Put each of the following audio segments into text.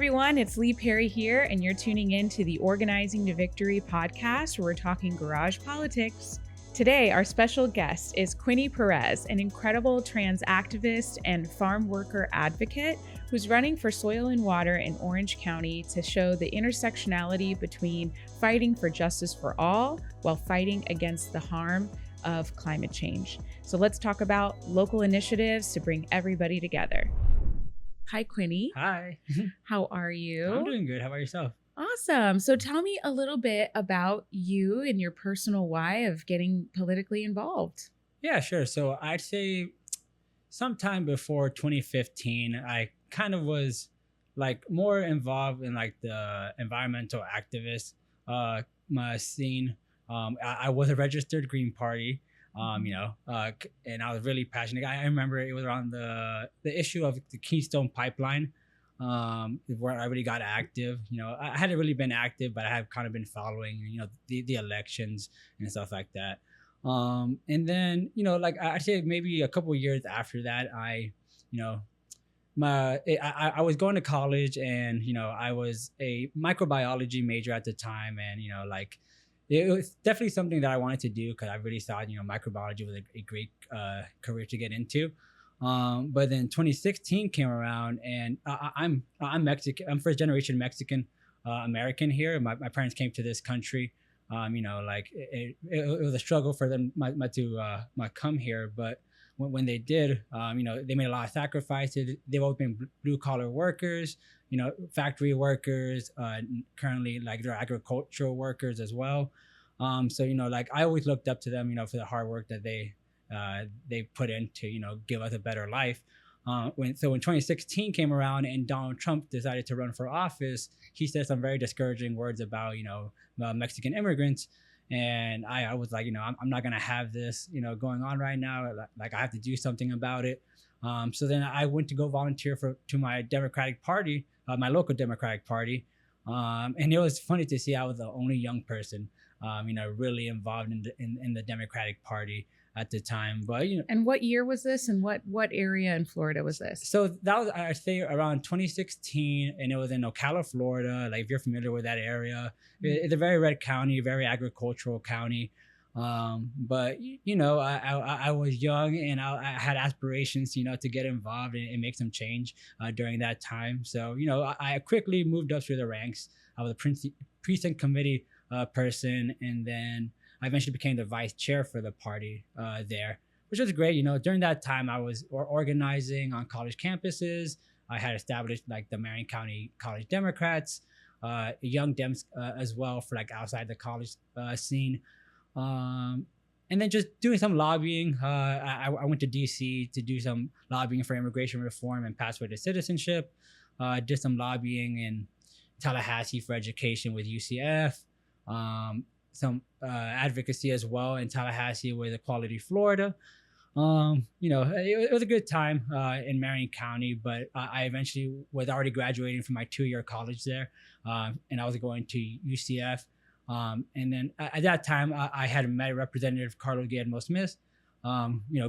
everyone, it's Lee Perry here, and you're tuning in to the Organizing to Victory podcast, where we're talking garage politics. Today, our special guest is Quinnie Perez, an incredible trans activist and farm worker advocate who's running for soil and water in Orange County to show the intersectionality between fighting for justice for all while fighting against the harm of climate change. So let's talk about local initiatives to bring everybody together. Hi, Quinnie. Hi. How are you? I'm doing good. How about yourself? Awesome. So tell me a little bit about you and your personal why of getting politically involved. Yeah, sure. So I'd say sometime before 2015, I kind of was like more involved in like the environmental activist my scene. I was a registered Green Party. And I was really passionate. I remember it was around the issue of the Keystone Pipeline, where I really got active. I hadn't really been active, but I have kind of been following, the elections and stuff like that. And then, I'd say maybe a couple of years after that, I was going to college, and I was a microbiology major at the time, and it was definitely something that I wanted to do because I really thought microbiology was a great career to get into. But then 2016 came around, and I'm Mexican. I'm first generation Mexican American here. My parents came to this country. It was a struggle for them to come here, but when they did, they made a lot of sacrifices. They've always been blue collar workers, factory workers, currently they're agricultural workers as well. I always looked up to them, for the hard work that they put in to, give us a better life. When 2016 came around and Donald Trump decided to run for office, he said some very discouraging words about, Mexican immigrants. And I was like, I'm not going to have this, going on right now. Like I have to do something about it. So then I went to go volunteer to my Democratic Party, my local Democratic Party. And it was funny to see I was the only young person, really involved in the Democratic Party at the time. But And what year was this, and what area in Florida was this? So that was, I'd say, around 2016, and it was in Ocala, Florida. Like, if you're familiar with that area, it's a very red county, very agricultural county. But I was young, and I had aspirations, to get involved and make some change during that time. So I quickly moved up through the ranks. I was a precinct committee person, and then I eventually became the vice chair for the party there, which was great. During that time, I was organizing on college campuses. I had established the Marion County College Democrats, Young Dems as well for outside the college scene. And then just doing some lobbying. I went to DC to do some lobbying for immigration reform and pathway to citizenship. Did some lobbying in Tallahassee for education with UCF. Some advocacy as well in Tallahassee with Equality Florida. It was a good time in Marion County, but I eventually was already graduating from my 2-year college there, and I was going to UCF. And then at that time, I had met Representative Carlos Guillermo-Smith,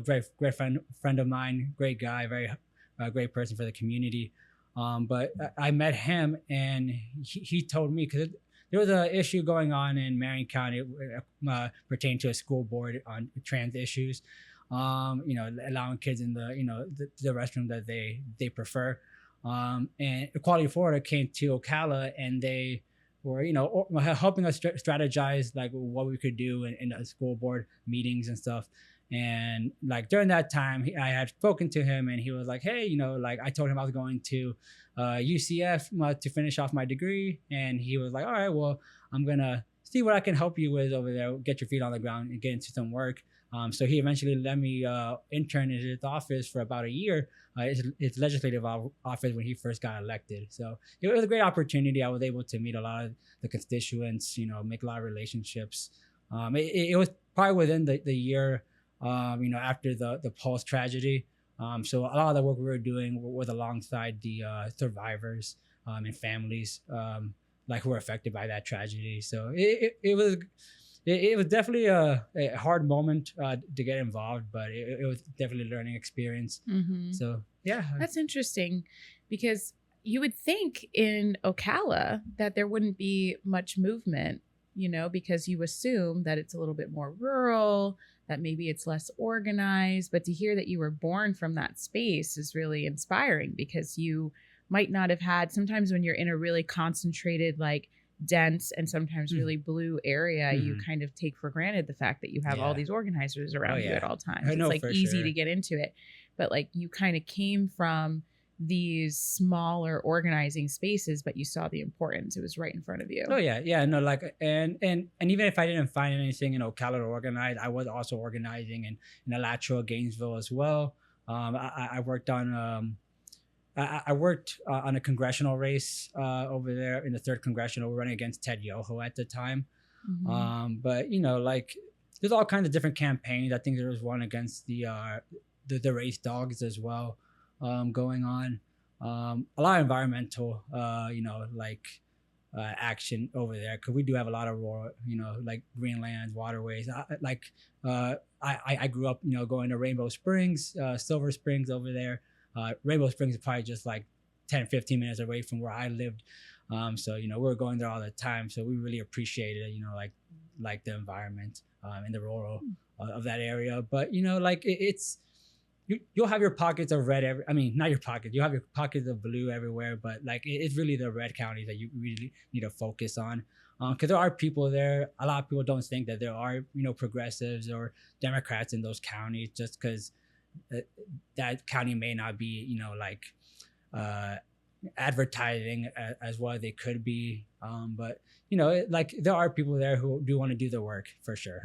great friend of mine, great guy, very great person for the community. But I met him, and he told me, because there was an issue going on in Marion County pertaining to a school board on trans issues, allowing kids in the restroom that they prefer. And Equality Florida came to Ocala, and they were helping us strategize what we could do in the school board meetings and stuff. And during that time, I had spoken to him, and he was like, hey, I told him I was going to UCF to finish off my degree. And he was like, all right, well, I'm going to see what I can help you with over there, get your feet on the ground and get into some work. So he eventually let me intern in his office for about a year, his legislative office, when he first got elected. So it was a great opportunity. I was able to meet a lot of the constituents, make a lot of relationships. It was probably within the year, after the Pulse tragedy. So a lot of the work we were doing was alongside the survivors and families who were affected by that tragedy. So it was definitely a hard moment to get involved, but it was definitely a learning experience. Mm-hmm. So yeah, that's interesting, because you would think in Ocala that there wouldn't be much movement, because you assume that it's a little bit more rural, that maybe it's less organized. But to hear that you were born from that space is really inspiring, because you might not have had, sometimes when you're in a really concentrated, like dense and sometimes really blue area, you kind of take for granted the fact that you have all these organizers around you at all times. It's like easy to get into it. But like you kind of came from these smaller organizing spaces, but you saw the importance. It was right in front of you. Oh yeah, no, like, and even if I didn't find anything in Ocala to organize, I was also organizing in Alachua, Gainesville as well. I worked on I worked on a congressional race over there in the 3rd congressional, running against Ted Yoho at the time. But like, there's all kinds of different campaigns. I think there was one against the race dogs as well, going on. A lot of environmental, action over there, because we do have a lot of rural, like greenlands, waterways. I grew up, going to Rainbow Springs, Silver Springs over there. Rainbow Springs is probably just like 10-15 minutes away from where I lived. So we were going there all the time. So we really appreciated, like the environment and the rural of that area. But it's you'll have your pockets of red not your pockets, you have your pockets of blue everywhere, but like it's really the red counties that you really need to focus on, because there are people there. A lot of people don't think that there are progressives or Democrats in those counties, just because that county may not be advertising as well as they could be, but like there are people there who do want to do the work for sure.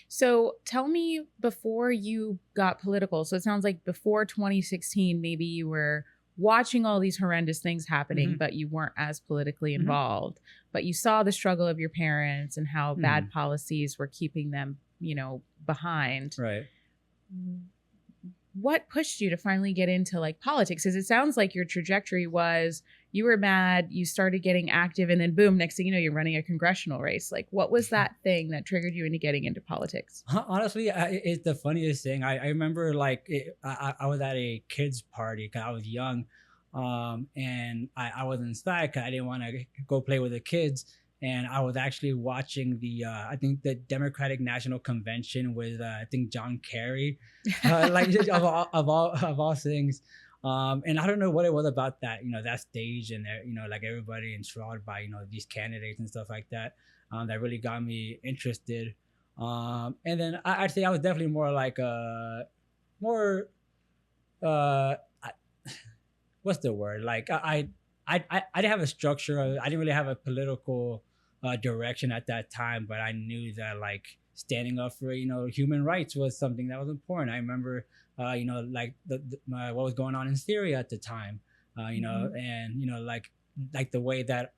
So tell me, before you got political, so it sounds like before 2016, maybe you were watching all these horrendous things happening, but you weren't as politically involved, but you saw the struggle of your parents and how bad policies were keeping them, behind. Right. What pushed you to finally get into like politics? Because it sounds like your trajectory was, you were mad, you started getting active, and then boom, next thing you know, you're running a congressional race. Like, what was that thing that triggered you into getting into politics? Honestly, it's the funniest thing. I remember I was at a kids party because I was young, and I was inside because I didn't want to go play with the kids. And I was actually watching I think the Democratic National Convention with I think John Kerry, of all things. And I don't know what it was about that, that stage, and like everybody enthralled by these candidates and stuff like that, that really got me interested. And then I'd say I was definitely more like what's the word? Like I didn't have a structure. I didn't really have a political direction at that time, but I knew that like standing up for human rights was something that was important. I remember like what was going on in Syria at the time, and like the way that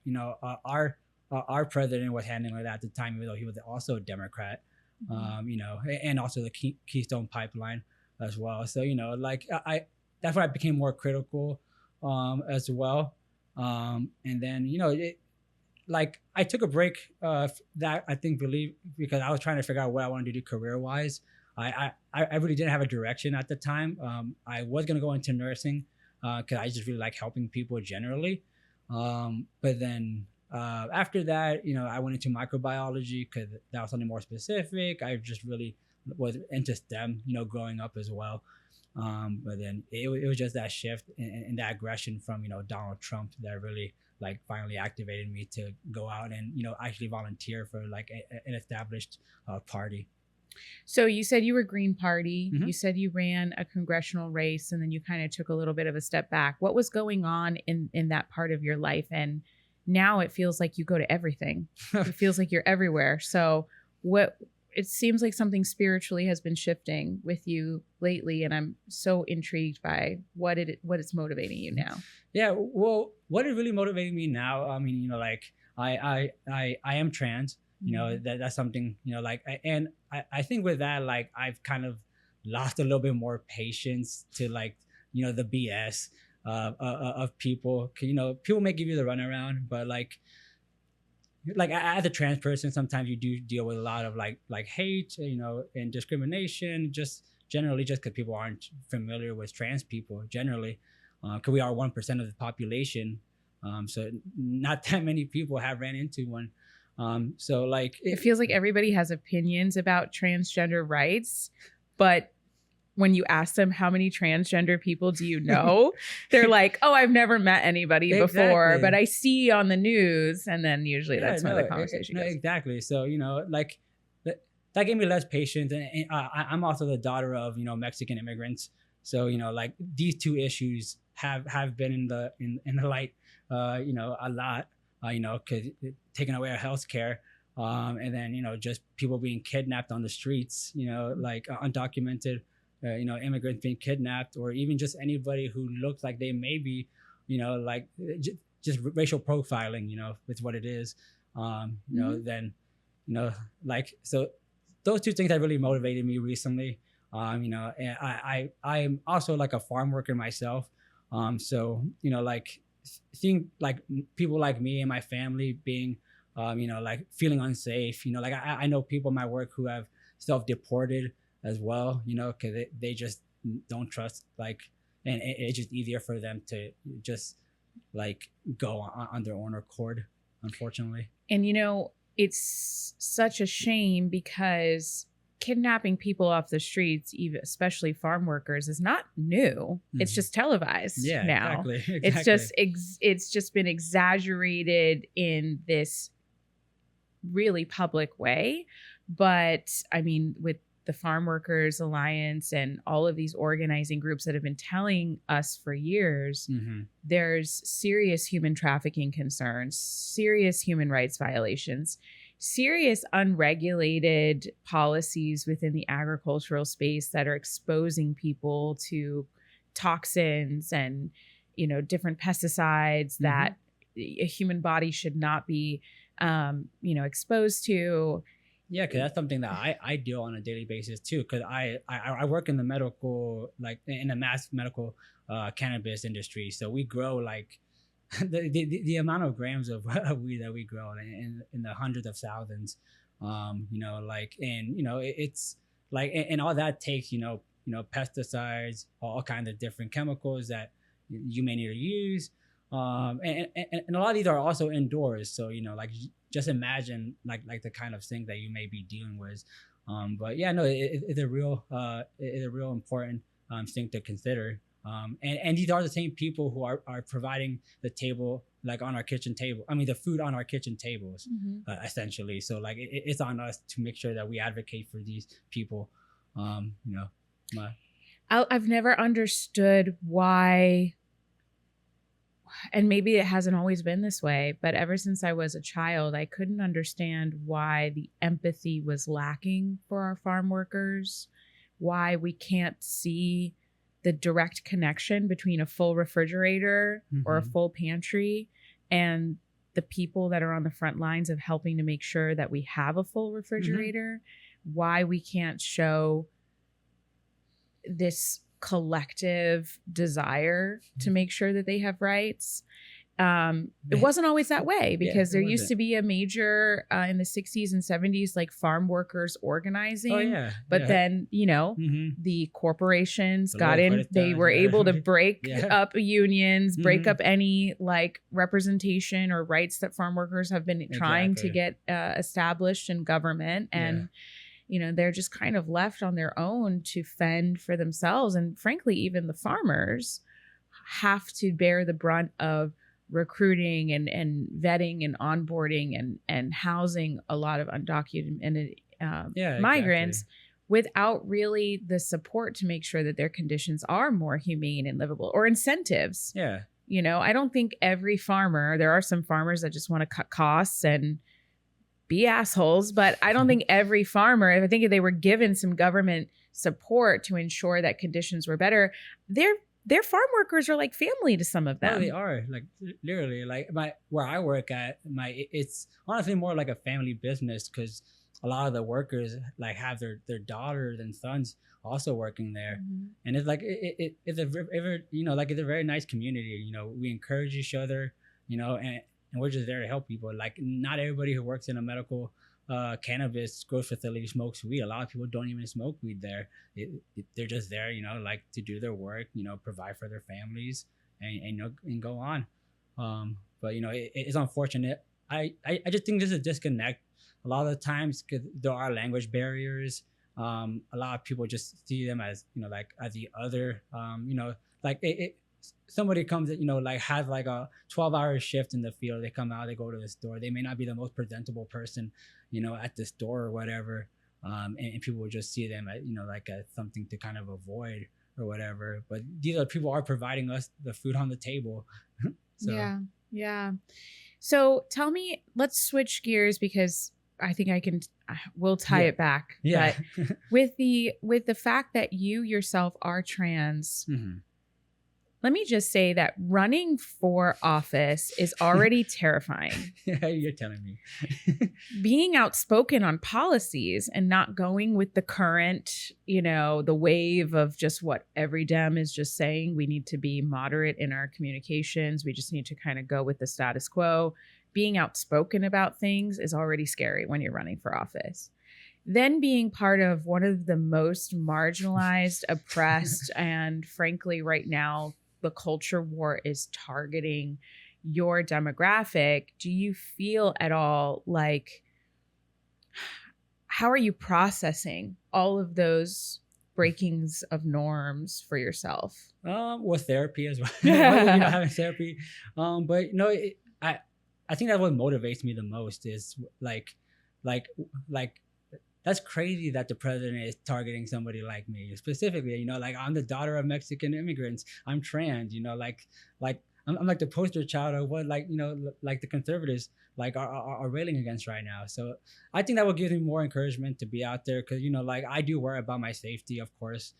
our president was handling it at the time, even though he was also a Democrat, and also the Keystone Pipeline as well. So I that's when I became more critical as well. And then like I took a break that I think because I was trying to figure out what I wanted to do career wise. I really didn't have a direction at the time. I was gonna go into nursing because I just really like helping people generally. But then after that, I went into microbiology because that was something more specific. I just really was into STEM, growing up as well. But then it was just that shift and that aggression from Donald Trump that really like finally activated me to go out and actually volunteer for like an established party. So you said you were Green Party. You said you ran a congressional race, and then you kind of took a little bit of a step back. What was going on in that part of your life? And now it feels like you go to everything. It feels like you're everywhere. So it seems like something spiritually has been shifting with you lately, and I'm so intrigued by what is motivating you now. Yeah, well, what is really motivating me now? I mean, like I am trans. That's something. And I think with that, like I've kind of lost a little bit more patience to like the BS of people. People may give you the runaround, but like as a trans person, sometimes you do deal with a lot of like hate, and discrimination, just generally just because people aren't familiar with trans people generally. because we are 1% of the population. So not that many people have ran into one. So like it feels like everybody has opinions about transgender rights, but when you ask them how many transgender people do you know, they're like, oh, I've never met anybody before, but I see on the news. And then usually that's when the conversation goes. Exactly. So, like that gave me less patience. And I'm also the daughter of, Mexican immigrants. So, like these two issues have been in the light, a lot, because taking away our health care. And then, just people being kidnapped on the streets, like undocumented immigrants being kidnapped, or even just anybody who looks like they may be, like just racial profiling, with what it is. Then, like, so those two things that really motivated me recently. And I'm also like a farm worker myself. So, like seeing like people like me and my family being, like feeling unsafe, like I know people in my work who have self-deported as well, because they just don't trust, like, and it's just easier for them to just like go on their own accord, unfortunately. And it's such a shame because kidnapping people off the streets, even especially farm workers, is not new. It's just televised now. Exactly. It's just been exaggerated in this really public way. But I mean, with the Farm Workers Alliance and all of these organizing groups that have been telling us for years, there's serious human trafficking concerns, serious human rights violations, serious unregulated policies within the agricultural space that are exposing people to toxins and, different pesticides that a human body should not be, exposed to. Yeah, because that's something that I deal on a daily basis too. Because I work in the medical, like in the mass medical cannabis industry. So we grow like the amount of grams of weed that we grow in the hundreds of thousands. It's like, and all that takes pesticides, all kinds of different chemicals that you may need to use. And a lot of these are also indoors. So like, just imagine like the kind of thing that you may be dealing with. But yeah, no, it's a real important thing to consider. And these are the same people who are providing the table, like on our kitchen table. I mean, the food on our kitchen tables, essentially. So like, it's on us to make sure that we advocate for these people. I've never understood why. And maybe it hasn't always been this way, but ever since I was a child, I couldn't understand why the empathy was lacking for our farm workers, why we can't see the direct connection between a full refrigerator or a full pantry and the people that are on the front lines of helping to make sure that we have a full refrigerator, why we can't show this collective desire to make sure that they have rights. It wasn't always that way because there used to be a major in the 60s and 70s, like farm workers organizing. But then, the corporations got in, they were able to break up unions, break up any like representation or rights that farm workers have been trying to get established in government. And they're just kind of left on their own to fend for themselves. And frankly, even the farmers have to bear the brunt of recruiting and vetting and onboarding and housing a lot of undocumented migrants without really the support to make sure that their conditions are more humane and livable, or incentives. I don't think every farmer, there are some farmers that just want to cut costs and be assholes, but I don't think every farmer, I think if they were given some government support to ensure that conditions were better, their farm workers are like family to some of them. Oh, they are, like literally, like where I work at, it's honestly more like a family business, because a lot of the workers like have their daughters and sons also working there, and it's like it's a it's a very nice community. We encourage each other, and we're just there to help people. Like, not everybody who works in a medical cannabis growth facility smokes weed. A lot of people don't even smoke weed there. They're just there, like to do their work, provide for their families, and go on. But it's unfortunate. I just think there's a disconnect a lot of the times because there are language barriers. A lot of people just see them as like as the other. Like somebody comes that like has like a 12-hour shift in the field. They come out, they go to the store. They may not be the most presentable person at the store or whatever. And people will just see them as like as something to kind of avoid or whatever. But these are people are providing us the food on the table. So. Yeah. So tell me, let's switch gears because I think we'll tie it back. Yeah. But with the fact that you yourself are trans, let me just say that running for office is already terrifying. Yeah, you're telling me. Being outspoken on policies and not going with the current, the wave of just what every Dem is just saying. We need to be moderate in our communications. We just need to kind of go with the status quo. Being outspoken about things is already scary when you're running for office. Then being part of one of the most marginalized, oppressed, and frankly, right now, the culture war is targeting your demographic. Do you feel at all like, how are you processing all of those breakings of norms for yourself? With therapy as well. Having therapy. But I think that what motivates me the most is like that's crazy that the president is targeting somebody like me specifically. Like I'm the daughter of Mexican immigrants. I'm trans. I'm like the poster child of what like the conservatives like are railing against right now. So I think that will give me more encouragement to be out there because like I do worry about my safety, of course,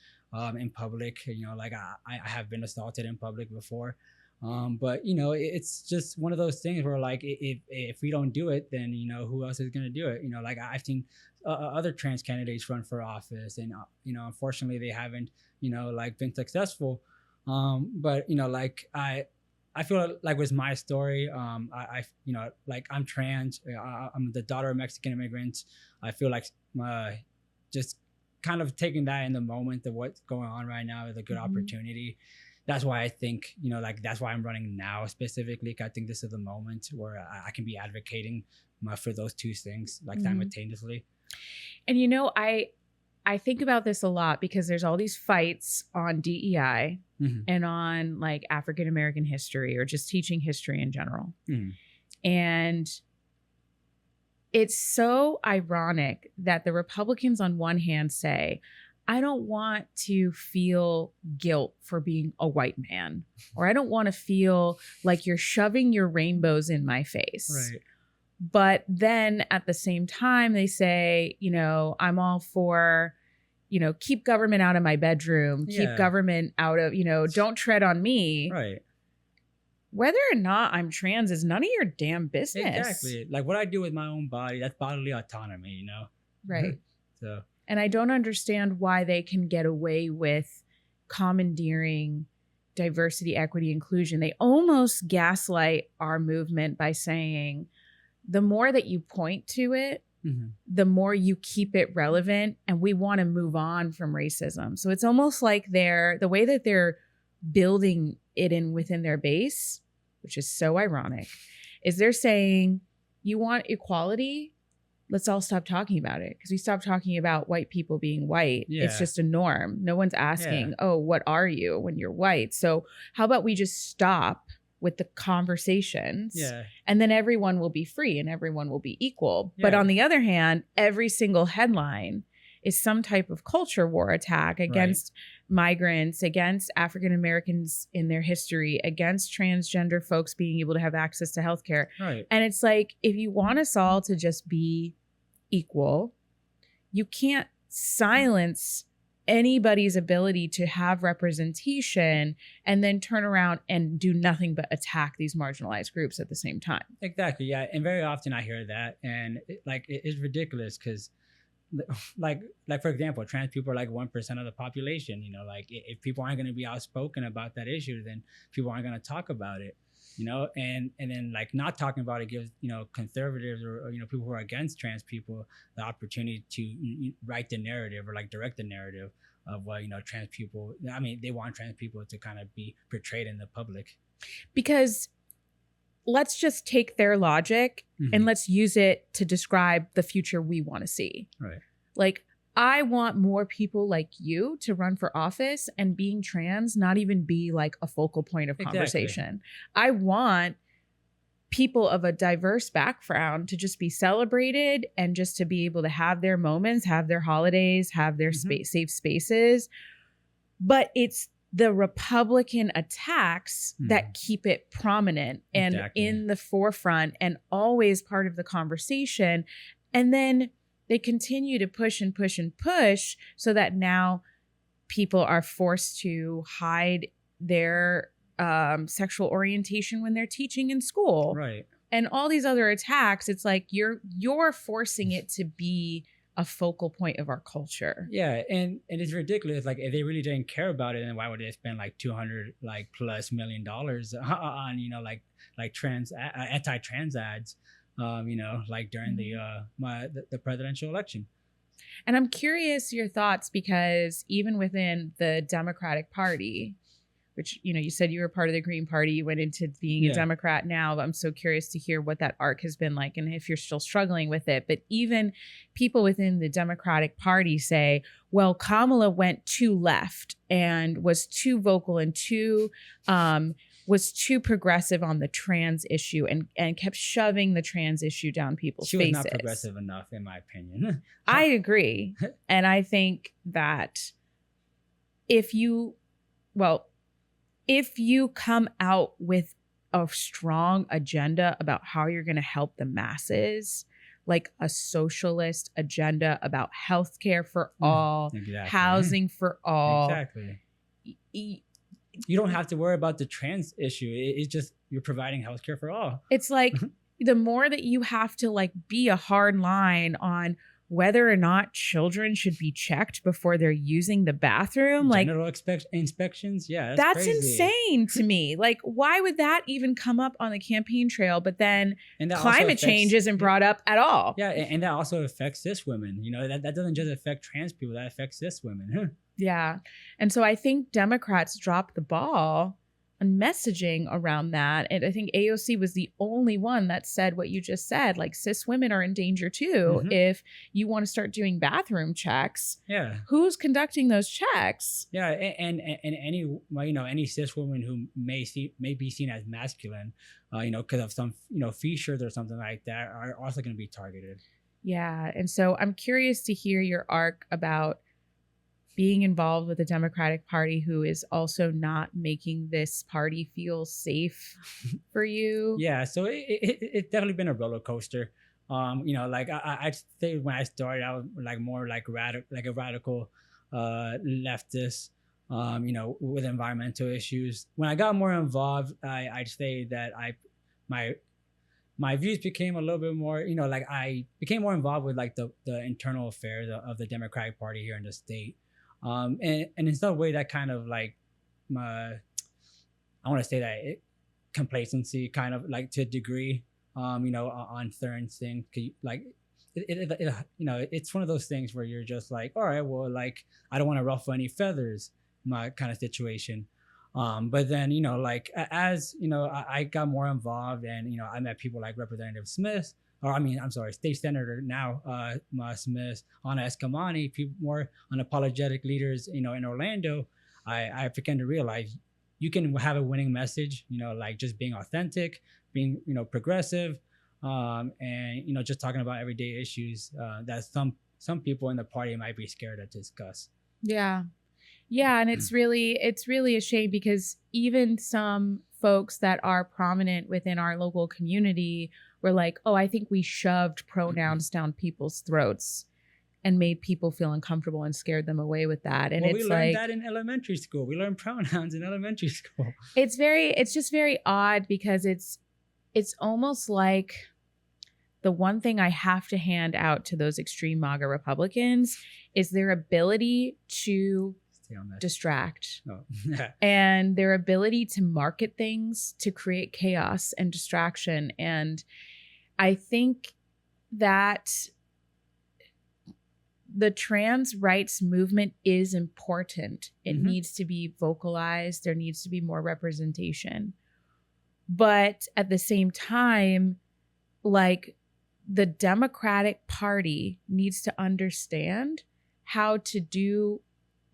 in public. Like I have been assaulted in public before. But it's just one of those things where like if we don't do it, then who else is gonna do it? Like I've seen other trans candidates run for office, and unfortunately they haven't like been successful. But like I feel like with my story, I like I'm trans. I'm the daughter of Mexican immigrants. I feel like just kind of taking that in the moment of what's going on right now is a good opportunity. That's why I think, like that's why I'm running now specifically. I think this is the moment where I can be advocating for those two things like simultaneously. And I think about this a lot because there's all these fights on DEI and on like African American history or just teaching history in general. And it's so ironic that the Republicans on one hand say, I don't want to feel guilt for being a white man, or I don't want to feel like you're shoving your rainbows in my face. Right. But then at the same time, they say, I'm all for, keep government out of my bedroom, keep government out of, don't tread on me. Right. Whether or not I'm trans is none of your damn business. Exactly. Like what I do with my own body, that's bodily autonomy, Right. So. And I don't understand why they can get away with commandeering diversity, equity, inclusion. They almost gaslight our movement by saying the more that you point to it, the more you keep it relevant, and we want to move on from racism. So it's almost like the way that they're building it in within their base, which is so ironic, is they're saying, you want equality? Let's all stop talking about it, because we stop talking about white people being white. Yeah. It's just a norm. No one's asking, oh, what are you when you're white? So how about we just stop with the conversations, and then everyone will be free and everyone will be equal. But on the other hand, every single headline is some type of culture war attack against migrants, against African Americans in their history, against transgender folks being able to have access to healthcare. Right. And it's like, if you want us all to just be equal, you can't silence anybody's ability to have representation and then turn around and do nothing but attack these marginalized groups at the same time. Exactly. Yeah. And very often I hear that, and it's ridiculous because like for example, trans people are like 1% of the population. Like if people aren't going to be outspoken about that issue, then people aren't going to talk about it. And then like not talking about it gives conservatives or people who are against trans people the opportunity to write the narrative or like direct the narrative. what trans people. I mean, they want trans people to kind of be portrayed in the public. Because let's just take their logic and let's use it to describe the future we want to see. Right. Like, I want more people like you to run for office, and being trans not even be like a focal point of conversation. I want people of a diverse background to just be celebrated and just to be able to have their moments, have their holidays, have their safe spaces. But it's the Republican attacks that keep it prominent and in the forefront and always part of the conversation. And then they continue to push and push and push so that now people are forced to hide their sexual orientation when they're teaching in school. Right. And all these other attacks, it's like you're forcing it to be a focal point of our culture. Yeah, and it's ridiculous. Like, if they really didn't care about it, then why would they spend like $200 plus million on like trans anti-trans ads, like during the presidential election? And I'm curious your thoughts, because even within the Democratic Party, which, you said you were part of the Green Party, you went into being a Democrat now, but I'm so curious to hear what that arc has been like and if you're still struggling with it. But even people within the Democratic Party say, well, Kamala went too left and was too vocal and was too progressive on the trans issue and kept shoving the trans issue down people's faces. She was not progressive enough, in my opinion. I agree. And I think that if you come out with a strong agenda about how you're going to help the masses, like a socialist agenda about healthcare for all, housing for all. Exactly. You don't have to worry about the trans issue. It's just you're providing healthcare for all. It's like the more that you have to like be a hard line on whether or not children should be checked before they're using the bathroom. Like general inspections. Yeah. That's crazy. Insane to me. Like, why would that even come up on the campaign trail? But then climate change isn't brought up at all. Yeah. And that also affects cis women. That doesn't just affect trans people. That affects cis women. Yeah. And so I think Democrats dropped the ball on messaging around that. And I think AOC was the only one that said what you just said, like cis women are in danger too. If you want to start doing bathroom checks, who's conducting those checks? Yeah. And any cis woman who may be seen as masculine, because of some, features or something like that, are also going to be targeted. Yeah. And so I'm curious to hear your arc about being involved with the Democratic Party, who is also not making this party feel safe for you. Yeah, so it's definitely been a roller coaster. Like I'd say when I started, I was like more like a radical leftist, with environmental issues. When I got more involved, I'd say that my views became a little bit more, like I became more involved with like the internal affairs of the Democratic Party here in the state. And in some way that kind of like I want to say that complacency kind of like to a degree, on certain things, like it's one of those things where you're just like, all right, well, like I don't want to ruffle any feathers, my kind of situation. But then, like as I got more involved and I met people like Representative Smith, State Senator now, Smith, Ana Escamani, people more unapologetic leaders, in Orlando. I began to realize you can have a winning message, like just being authentic, being, progressive, and, just talking about everyday issues that some people in the party might be scared to discuss. Yeah. Yeah. And it's really a shame because even some folks that are prominent within our local community were like, oh, I think we shoved pronouns down people's throats and made people feel uncomfortable and scared them away with that. And we learned that in elementary school. We learned pronouns in elementary school. It's just very odd because it's almost like the one thing I have to hand out to those extreme MAGA Republicans is their ability to distract and their ability to market things to create chaos and distraction. And I think that the trans rights movement is important. It Mm-hmm. needs to be vocalized. There needs to be more representation. But at the same time, like, the Democratic Party needs to understand how to do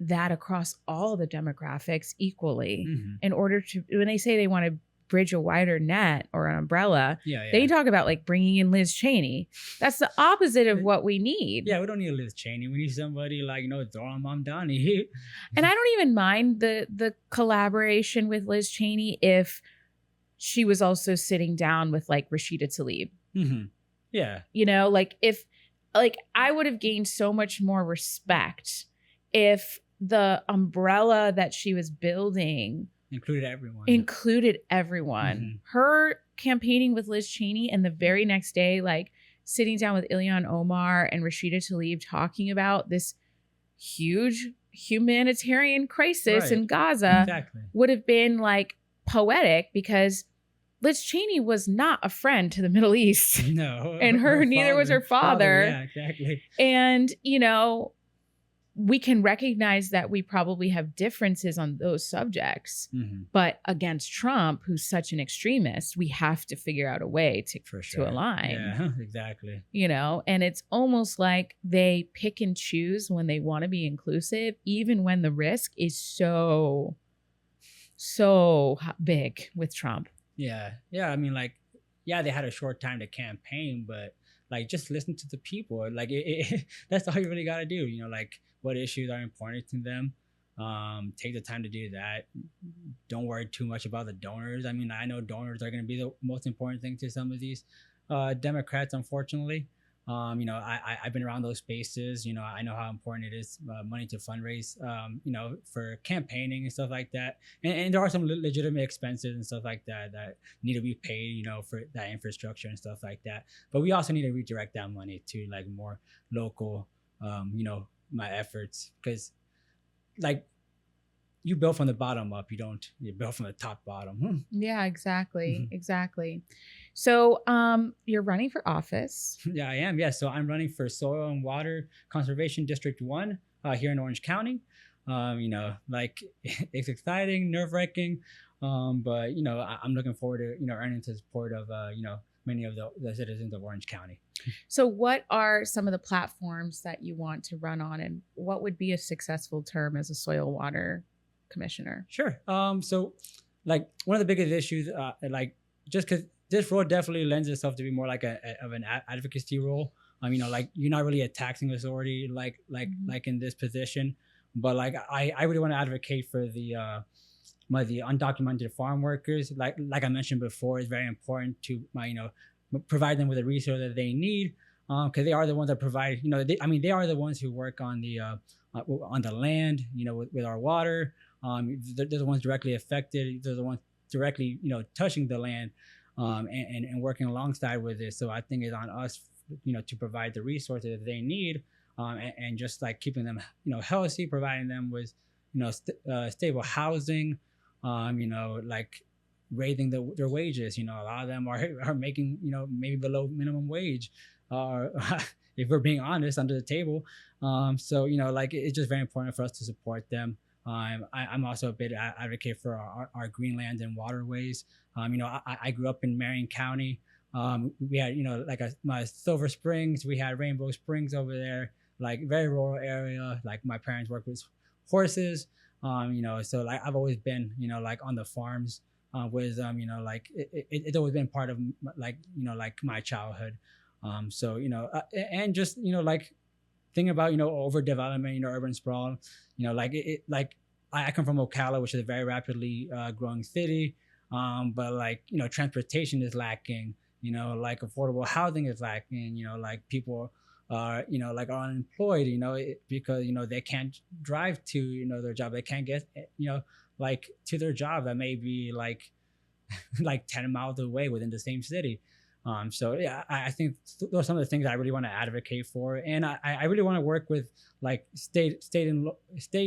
that across all the demographics equally Mm-hmm. in order to, when they say they want to bridge a wider net or an umbrella, Yeah, they talk about like bringing in Liz Cheney. That's the opposite of what we need. Yeah, we don't need Liz Cheney. We need somebody like, Dora Mamdani. And I don't even mind the collaboration with Liz Cheney if she was also sitting down with like Rashida Tlaib. Mm-hmm. Yeah. Like, if, like, I would have gained so much more respect if the umbrella that she was building Included everyone. Mm-hmm. Her campaigning with Liz Cheney and the very next day, like, sitting down with Ilhan Omar and Rashida Tlaib talking about this huge humanitarian crisis in Gaza would have been like poetic, because Liz Cheney was not a friend to the Middle East. No. And neither was her father. Yeah, exactly. And, we can recognize that we probably have differences on those subjects. Mm-hmm. But against Trump, who's such an extremist, we have to figure out a way to align. Yeah, exactly. And it's almost like they pick and choose when they want to be inclusive, even when the risk is so big with Trump. Yeah. Yeah. I mean, like, yeah, they had a short time to campaign, but like, just listen to the people. Like, that's all you really got to do. Like, what issues are important to them. Take the time to do that. Don't worry too much about the donors. I mean, I know donors are going to be the most important thing to some of these Democrats, unfortunately. I've been around those spaces. I know how important it is, money to fundraise, for campaigning and stuff like that. And there are some legitimate expenses and stuff like that that need to be paid, for that infrastructure and stuff like that. But we also need to redirect that money to like more local, my efforts, because like, you build from the bottom up. You build from the top bottom. Yeah, exactly. Mm-hmm. Exactly. So you're running for office. Yeah, I am. Yeah. So I'm running for Soil and Water Conservation District 1 here in Orange County. Like, it's exciting, nerve-wracking. But, I'm looking forward to, earning the support of, many of the citizens of Orange County. So what are some of the platforms that you want to run on, and what would be a successful term as a soil water commissioner? Sure. So like, one of the biggest issues, like, just because this role definitely lends itself to be more like an advocacy role. Like, you're not really a taxing authority like in this position, but like, I really want to advocate for the undocumented farm workers. Like I mentioned before, it's very important to provide them with the resource that they need, because they are the ones that provide. They are the ones who work on the land. With our water. They're the ones directly affected. They're the ones directly touching the land, and working alongside with it. So I think it's on us, to provide the resources that they need, and just like keeping them healthy, providing them with stable housing, like raising their wages. A lot of them are making maybe below minimum wage, if we're being honest, under the table. So like, it's just very important for us to support them. I'm also a big advocate for our greenlands and waterways. I grew up in Marion County. We had my Silver Springs. We had Rainbow Springs over there, like very rural area. Like, my parents worked with horses. So like, I've always been like on the farms with like, it's always been part of like my childhood. So and just like, thinking about overdevelopment, urban sprawl. Like, like, I come from Ocala, which is a very rapidly growing city, but like transportation is lacking. Like, affordable housing is lacking. Like, people are like, are unemployed. Because they can't drive to their job. They can't get like to their job that may be like like 10 miles away within the same city. So yeah, I think those are some of the things I really want to advocate for, and I really want to work with like state,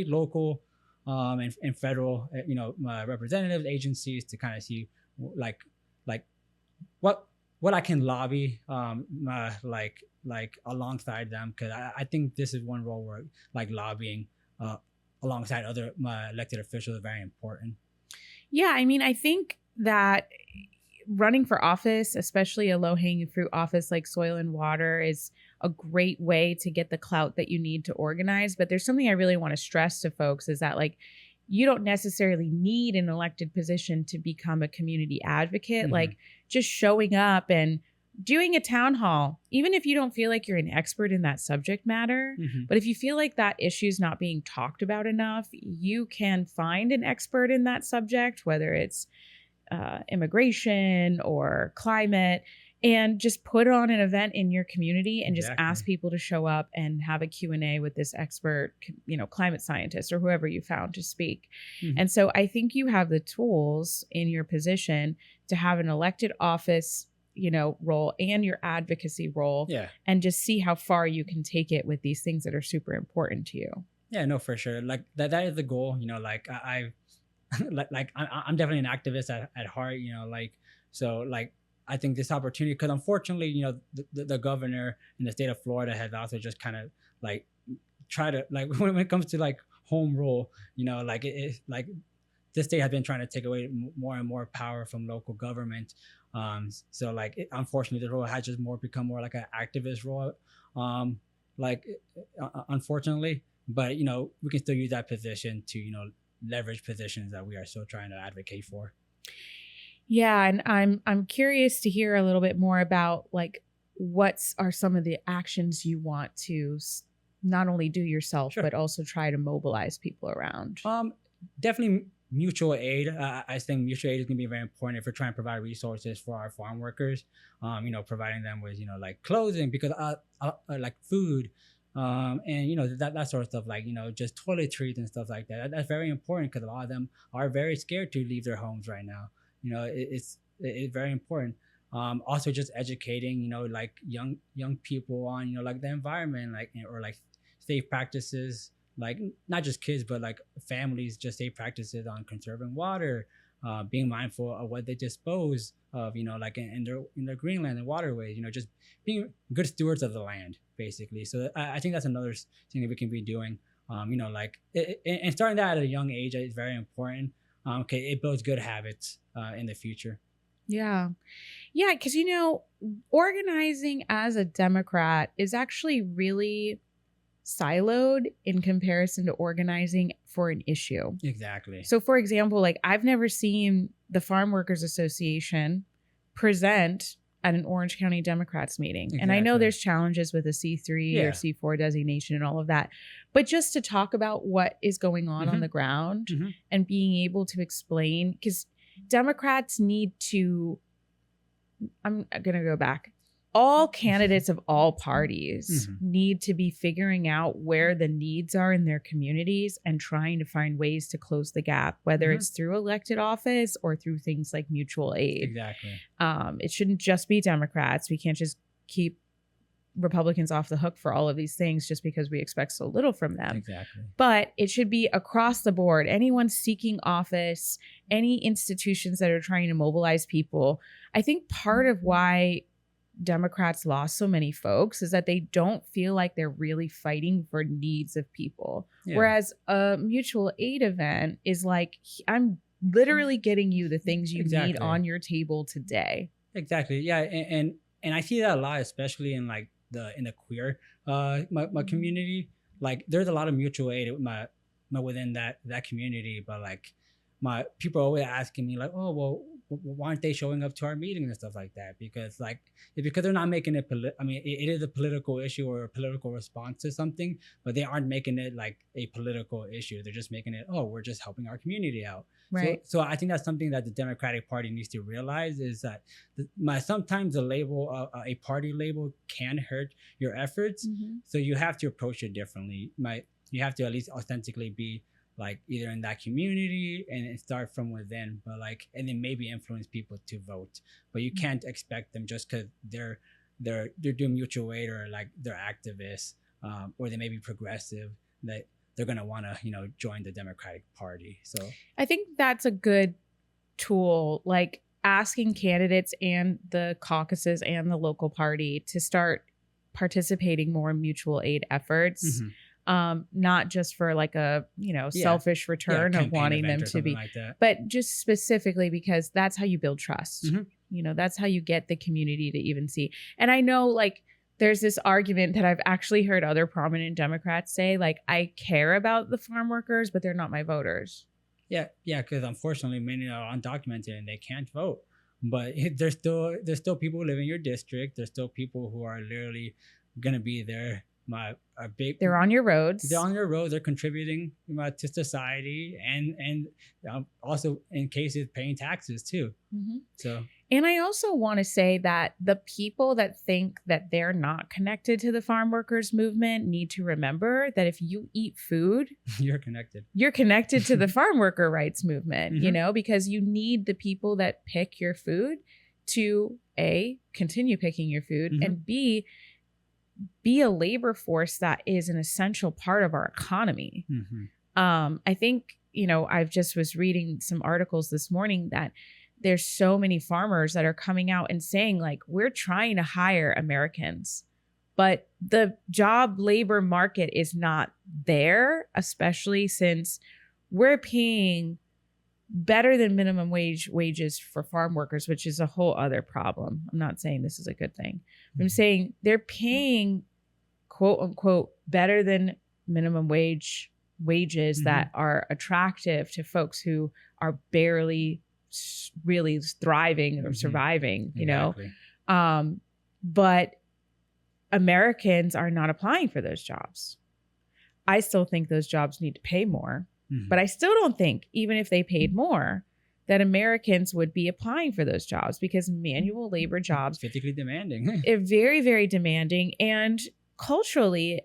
local, and federal, representatives, agencies, to kind of see like what I can lobby, like like alongside them, because I think this is one role where like lobbying alongside other elected officials is very important. Yeah, I mean, I think that running for office, especially a low-hanging fruit office like soil and water, is a great way to get the clout that you need to organize. But there's something I really want to stress to folks is that like you don't necessarily need an elected position to become a community advocate. Mm-hmm. Like just showing up and doing a town hall, even if you don't feel like you're an expert in that subject matter, Mm-hmm. but if you feel like that issue is not being talked about enough, you can find an expert in that subject, whether it's immigration or climate, and just put on an event in your community and just ask people to show up and have a Q&A with this expert, climate scientist or whoever you found to speak. Mm-hmm. And so I think you have the tools in your position to have an elected office, role and your advocacy role, and just see how far you can take it with these things that are super important to you. Yeah, no, for sure. Like that is the goal, like I've I'm definitely an activist at heart, so like I think this opportunity, because unfortunately, the governor in the state of Florida has also just kind of like try to like when it comes to like home rule, like like this state has been trying to take away more and more power from local government. So like unfortunately, the role has just become more like an activist role, unfortunately. But we can still use that position to leverage positions that we are still trying to advocate for. Yeah, and I'm curious to hear a little bit more about like what are some of the actions you want to not only do yourself, but also try to mobilize people around. Definitely mutual aid. I think mutual aid is going to be very important if we're trying to provide resources for our farm workers. Providing them with like clothing, because like food. And that sort of stuff, like just toiletries and stuff like that. That's very important because a lot of them are very scared to leave their homes right now. It's very important. Also just educating like young people on like the environment, like or like safe practices, like not just kids but like families, just safe practices on conserving water, being mindful of what they dispose of, like in their greenland and waterways, just being good stewards of the land, basically. So I think that's another thing that we can be doing, and starting that at a young age is very important. It builds good habits in the future. Yeah, because organizing as a Democrat is actually really siloed in comparison to organizing for an issue. Exactly. So for example, like I've never seen the Farm Workers Association present at an Orange County Democrats meeting. Exactly. And I know there's challenges with a C3 or C4 designation and all of that, but just to talk about what is going on the ground and being able to explain, because Democrats need to, I'm going to go back. All candidates of all parties need to be figuring out where the needs are in their communities and trying to find ways to close the gap, whether it's through elected office or through things like mutual aid. Exactly. It shouldn't just be Democrats. We can't just keep Republicans off the hook for all of these things just because we expect so little from them. Exactly. But it should be across the board. Anyone seeking office, any institutions that are trying to mobilize people. I think part of why Democrats lost so many folks is that they don't feel like they're really fighting for needs of people. Yeah. Whereas a mutual aid event is like, I'm literally getting you the things you need on your table today. Exactly. Yeah. And I see that a lot, especially in like in the queer my community. Like there's a lot of mutual aid within that community, but like my people are always asking me like, oh, well, why aren't they showing up to our meetings and stuff like that? Because like it's because they're not making it it is a political issue or a political response to something, but they aren't making it like a political issue. They're just making it, oh, we're just helping our community out. Right. So I think that's something that the Democratic Party needs to realize, is that sometimes a label, a party label, can hurt your efforts. So you have to approach it differently. You have to at least authentically be like either in that community and start from within, but like, and then maybe influence people to vote. But you can't expect them just because they're doing mutual aid or like they're activists, or they may be progressive, that they're gonna want to join the Democratic Party. So I think that's a good tool, like asking candidates and the caucuses and the local party to start participating more in mutual aid efforts. Not just for like a, selfish return of wanting them to be, like that. but just specifically because that's how you build trust. That's how you get the community to even see. And I know like there's this argument that I've actually heard other prominent Democrats say, like, I care about the farm workers, but they're not my voters. Yeah, because unfortunately many are undocumented and they can't vote. But there's still people who live in your district. There's still people who are literally gonna be there. They're on your roads. They're on your roads. They're contributing to society and also in cases paying taxes too. So. And I also want to say that the people that think that they're not connected to the farm workers movement need to remember that if you eat food, you're connected. You're connected to the farm worker rights movement, because you need the people that pick your food to A, continue picking your food, and B, be a labor force that is an essential part of our economy. I think, I just was reading some articles this morning that there's so many farmers that are coming out and saying like, we're trying to hire Americans, but the job labor market is not there, especially since we're paying better than minimum wages for farm workers, which is a whole other problem. I'm not saying this is a good thing. I'm saying they're paying quote unquote better than minimum wages that are attractive to folks who are barely really thriving or surviving, but Americans are not applying for those jobs. I still think those jobs need to pay more, but I still don't think even if they paid more that Americans would be applying for those jobs because manual labor jobs physically demanding, very, very demanding. And culturally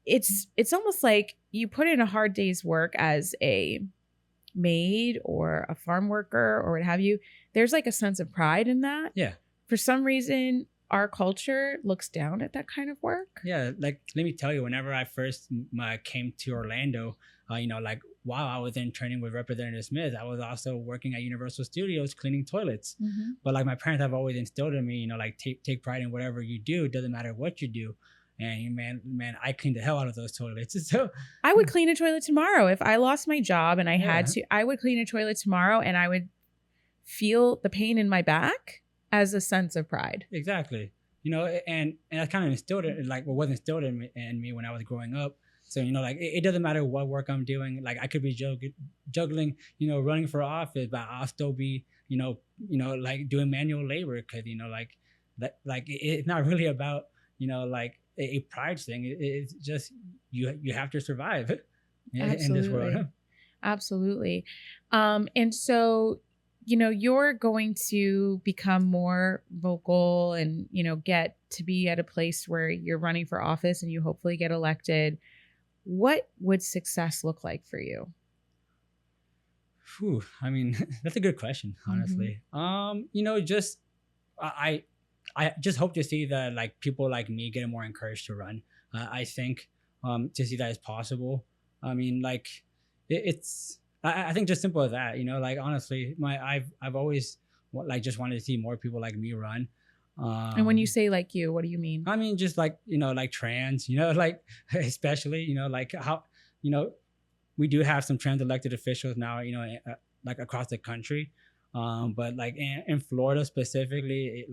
it's almost like you put in a hard day's work as a maid or a farm worker or what have you, there's like a sense of pride in that. Yeah. For some reason, our culture looks down at that kind of work. Yeah. Like, let me tell you, whenever I first came to Orlando, while I was interning with Representative Smith, I was also working at Universal Studios cleaning toilets. But like my parents have always instilled in me, take pride in whatever you do. It doesn't matter what you do. And man, I cleaned the hell out of those toilets. So I would clean a toilet tomorrow. If I lost my job and I had to, I would clean a toilet tomorrow and I would feel the pain in my back as a sense of pride. Exactly. And I kind of instilled it, was instilled in me when I was growing up. So, it doesn't matter what work I'm doing. Like I could be juggling, running for office, but I'll still be, doing manual labor because, it's not really about, a pride thing. It's just you have to survive in this world. Absolutely. And so, you're going to become more vocal and, get to be at a place where you're running for office and you hopefully get elected. What would success look like for you? I mean, that's a good question, honestly. I just hope to see that people like me get more encouraged to run. I think to see that is possible. I mean, it's I think just simple as that. Honestly, I've always just wanted to see more people like me run. And when you say like you, what do you mean? I mean, just trans, especially, how, we do have some trans elected officials now, across the country. But in Florida specifically,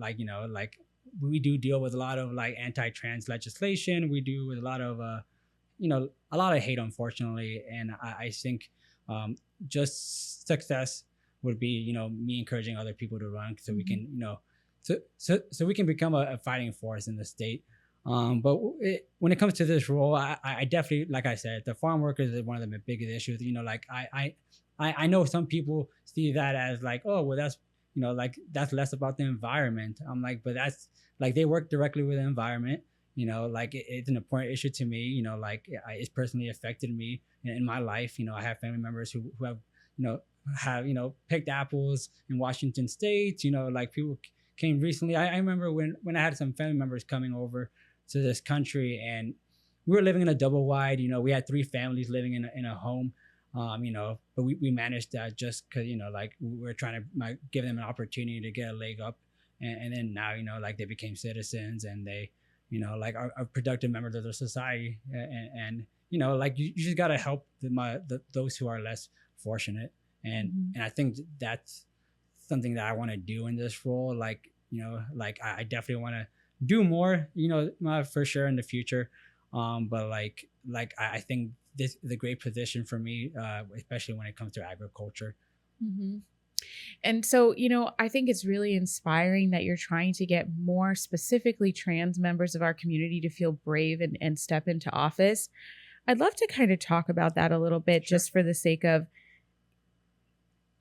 we do deal with a lot of anti-trans legislation. We do with a lot of, a lot of hate, unfortunately. And I think just success would be, me encouraging other people to run so we can, so we can become a fighting force in the state. But when it comes to this role, I definitely, like I said, the farm workers is one of the biggest issues. I know some people see that as oh, well, that's, that's less about the environment. I'm but that's they work directly with the environment. It's an important issue to me. It's personally affected me in my life. I have family members who have, picked apples in Washington State. People came recently. I remember when I had some family members coming over to this country and we were living in a double wide. We had 3 families living in a home. But we managed that just because, we were trying to give them an opportunity to get a leg up. And then now, they became citizens and they, like are productive members of the society. And like you just got to help those who are less fortunate. And I think that's something that I want to do in this role. Like, like I definitely want to do more, for sure in the future. But I think this is a great position for me, especially when it comes to agriculture. Mm-hmm. And so, I think it's really inspiring that you're trying to get more specifically trans members of our community to feel brave and step into office. I'd love to kind of talk about that a little bit, just for the sake of,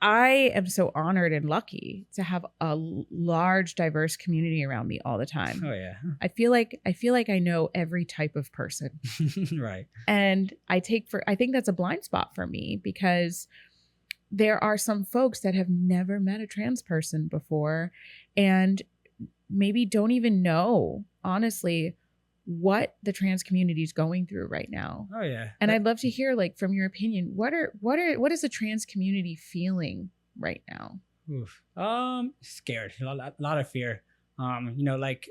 I am so honored and lucky to have a large, diverse community around me all the time. Oh yeah. I feel like I know every type of person. Right. And I think that's a blind spot for me, because there are some folks that have never met a trans person before and maybe don't even know, honestly, what the trans community is going through right now. Oh yeah. And I'd love to hear, like, from your opinion, what is the trans community feeling right now? Oof. Scared. A lot of fear. Like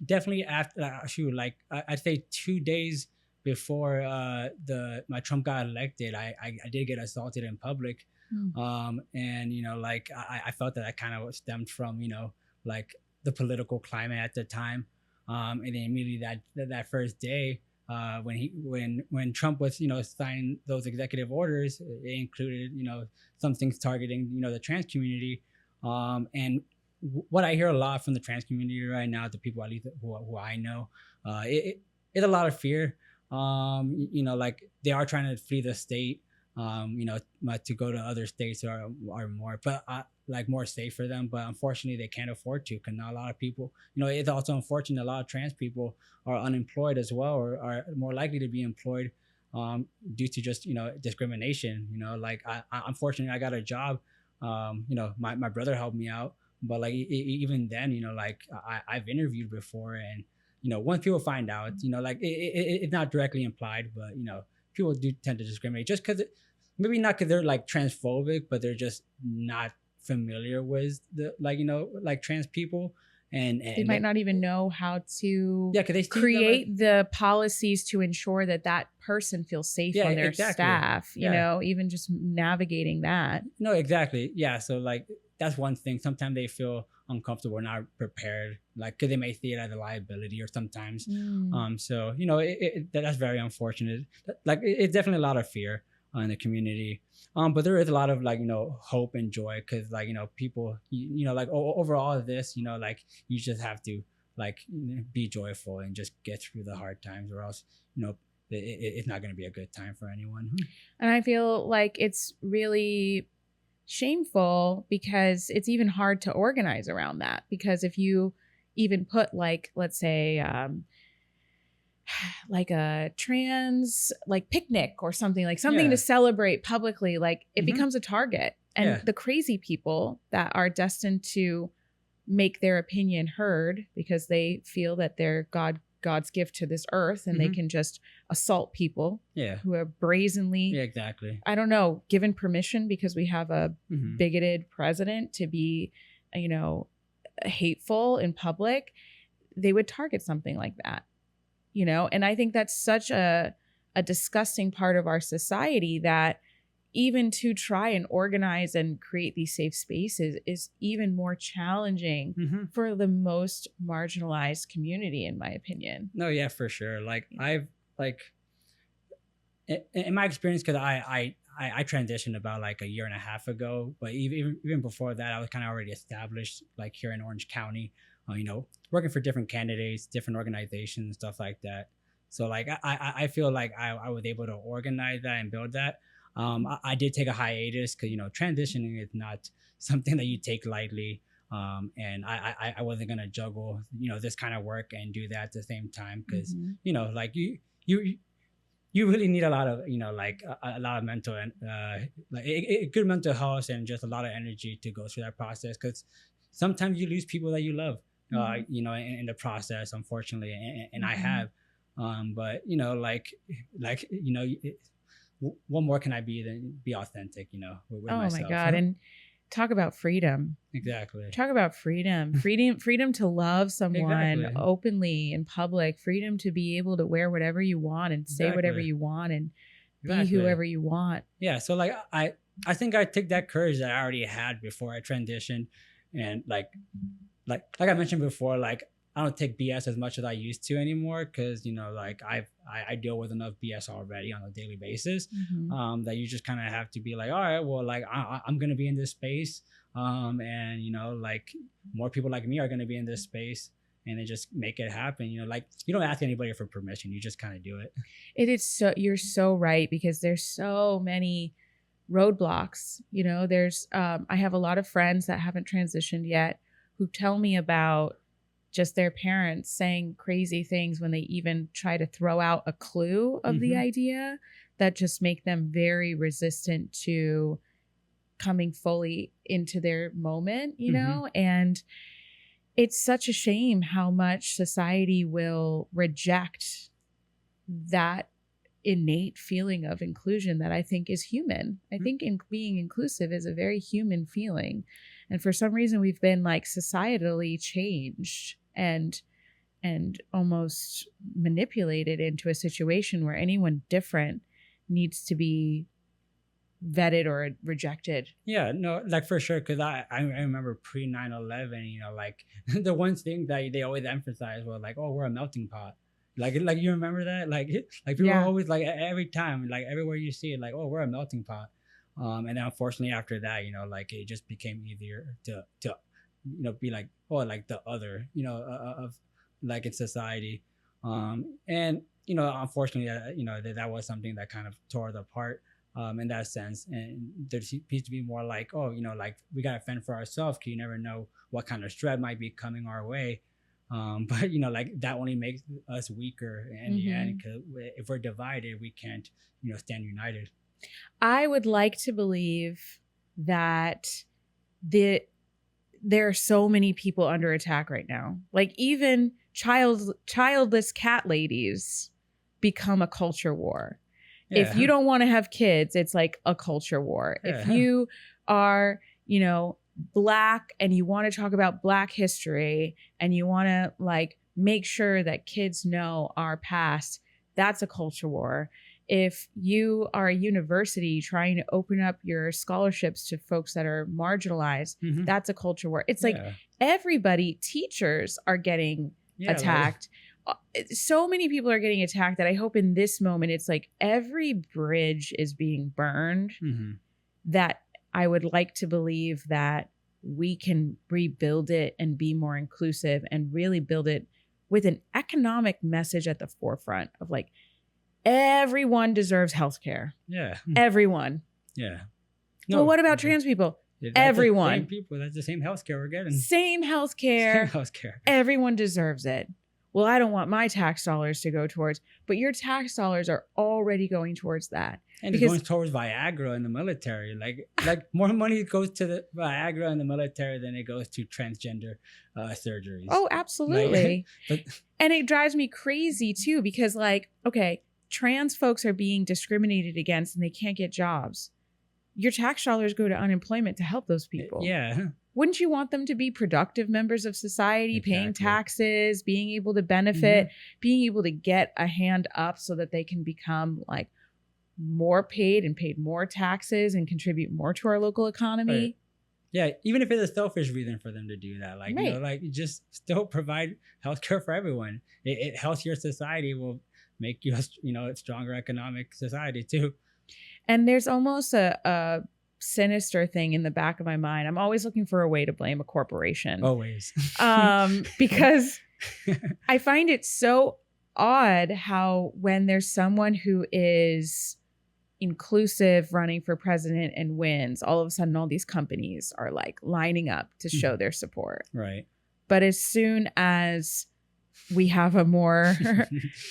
definitely after I'd say 2 days before my Trump got elected, I did get assaulted in public. And like I felt that kind of stemmed from like the political climate at the time. And then immediately that first day, when Trump was signing those executive orders, it included some things targeting the trans community. And what I hear a lot from the trans community right now, the people at least who I know, it's a lot of fear. Like they are trying to flee the state, to go to other states are more, but like more safe for them. But unfortunately, they can't afford to, because not a lot of people. It's also unfortunate a lot of trans people are unemployed as well, or are more likely to be employed due to just discrimination. Like unfortunately, I got a job. My brother helped me out, but like even then, like I've interviewed before, and once people find out, like it's not directly implied, but people do tend to discriminate just because maybe not because they're like transphobic, but they're just not familiar with the like trans people, and they might not even know how to because they create the policies to ensure that person feels safe on their staff. Even just navigating that. No, exactly. Yeah. So like that's one thing. Sometimes they feel uncomfortable, not prepared, like because they may see it as a liability, or sometimes. So that's very unfortunate. Like it's definitely a lot of fear in the community, but there is a lot of like hope and joy, because like people like over all of this, like you just have to like be joyful and just get through the hard times, or else it's not going to be a good time for anyone. And I feel like it's really shameful, because it's even hard to organize around that, because if you even put like, let's say like a trans like picnic or something to celebrate publicly, like it becomes a target. And the crazy people that are destined to make their opinion heard because they feel that they're God's gift to this earth, and they can just assault people who are brazenly, exactly, I don't know, given permission because we have a bigoted president to be, hateful in public. They would target something like that, and I think that's such a disgusting part of our society, that even to try and organize and create these safe spaces is even more challenging for the most marginalized community, in my opinion. No, yeah, for sure. Like I've like in my experience, because I transitioned about like a year and a half ago, but even before that, I was kind of already established, like here in Orange County, working for different candidates, different organizations, stuff like that. So like I feel like I was able to organize that and build that. I did take a hiatus because transitioning is not something that you take lightly, and I wasn't gonna juggle this kind of work and do that at the same time, because like you really need a lot of like a lot of mental and like good mental health, and just a lot of energy to go through that process, because sometimes you lose people that you love in the process, unfortunately, and I have, but what more can I be than be authentic, with oh myself. My God. And Talk about freedom. Exactly. Talk about freedom to love someone Exactly. openly in public, freedom to be able to wear whatever you want and say whatever you want and be whoever you want. Yeah. So like I think I took that courage that I already had before I transitioned, and like I mentioned before, like I don't take BS as much as I used to anymore, because like I deal with enough BS already on a daily basis. That you just kind of have to be like, all right, well, like I'm gonna be in this space, and like more people like me are gonna be in this space, and then just make it happen. Like you don't ask anybody for permission, you just kind of do it. It is so, you're so right, because there's so many roadblocks. There's I have a lot of friends that haven't transitioned yet who tell me about just their parents saying crazy things when they even try to throw out a clue of the idea, that just make them very resistant to coming fully into their moment, and it's such a shame how much society will reject that innate feeling of inclusion that I think is human. I think being inclusive is a very human feeling. And for some reason we've been like societally changed and almost manipulated into a situation where anyone different needs to be vetted or rejected. Yeah, no, like for sure, because I remember pre 9/11, like the one thing that they always emphasize was like, oh, we're a melting pot. Like you remember that? Like people are always like, every time, like everywhere you see it, like, oh, we're a melting pot. And then unfortunately after that, like it just became easier to be like, oh, like the other, of like in society. And unfortunately, that was something that kind of tore it apart. In that sense, and there needs to be more like, oh, like we gotta fend for ourselves, because you never know what kind of threat might be coming our way. But like that only makes us weaker in the end, because if we're divided, we can't stand united. I would like to believe that there are so many people under attack right now. Like even childless cat ladies become a culture war. Yeah. If you don't want to have kids, it's like a culture war. Yeah. If you are, Black and you want to talk about Black history and you want to like make sure that kids know our past, that's a culture war. If you are a university trying to open up your scholarships to folks that are marginalized, that's a culture war. It's like everybody, teachers are getting attacked. So many people are getting attacked that I hope in this moment it's like every bridge is being burned, that I would like to believe that we can rebuild it and be more inclusive and really build it with an economic message at the forefront of like everyone deserves healthcare. Yeah. Everyone. Yeah. No, well, what about trans people? Everyone. Same people. That's the same healthcare we're getting. Same healthcare. Same healthcare. Everyone deserves it. Well, I don't want my tax dollars to go towards, but your tax dollars are already going towards that. And it's going towards Viagra in the military. Like more money goes to the Viagra in the military than it goes to transgender surgeries. Oh, absolutely. And it drives me crazy too, because like, okay, trans folks are being discriminated against and they can't get jobs. Your tax dollars go to unemployment to help those people. Yeah. Wouldn't you want them to be productive members of society, paying taxes, being able to benefit, being able to get a hand up so that they can become like more paid and paid more taxes and contribute more to our local economy? Right. Yeah, even if it's a selfish reason for them to do that, like, like just still provide healthcare for everyone. It healthier society will make you, a stronger economic society too. And there's almost a sinister thing in the back of my mind. I'm always looking for a way to blame a corporation. Always. Because I find it so odd how when there's someone who is inclusive running for president and wins, all of a sudden all these companies are like lining up to show their support. Right. But as soon as we have a more